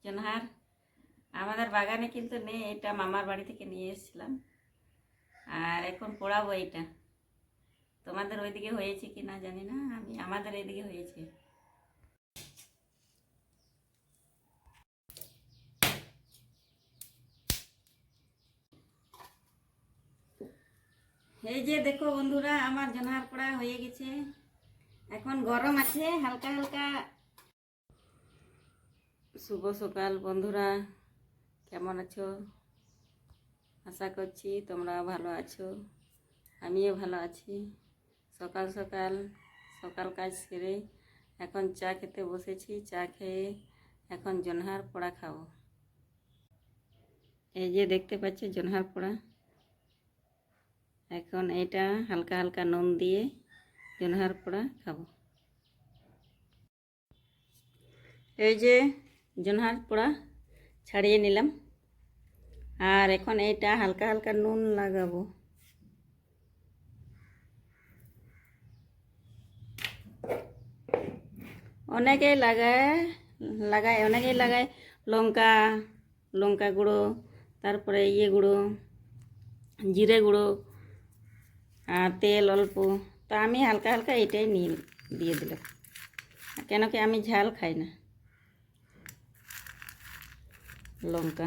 জনহার আমাদের বাগানে কিন্তু নেই, এটা মামার বাড়ি থেকে নিয়ে এসেছিলাম। আর এখন পোড়াবো এটা। তোমাদের ওইদিকে হয়েছে কি না জানি না, আমাদের এদিকে হয়েছে। এই যে দেখো বন্ধুরা, আমার জনহার পোড়া হয়ে গেছে। এখন গরম আছে হালকা হালকা। শুভ সকাল বন্ধুরা, কেমন আছো? আশা করছি তোমরা ভালো আছো, আমিও ভালো আছি। সকাল সকাল সকাল কাজ সেরে এখন চা খেতে বসেছি। চা খেয়ে এখন জনহার পোড়া খাবো। এই যে দেখতে পাচ্ছ জনহার পোড়া। এখন এটা হালকা হালকা নুন দিয়ে জনহার পোড়া খাবো। এই যে জনহার পোড়া ছাড়িয়ে নিলাম, আর এখন এইটা হালকা হালকা নুন লাগাবো। অনেকেই লাগায় লঙ্কা লঙ্কা গুঁড়ো, তারপরে গুঁড়ো, জিরে গুঁড়ো, আর তেল অল্প। তো আমি হালকা হালকা এটাই দিয়ে দিলাম, কেন কি আমি ঝাল খাই না। লঙ্কা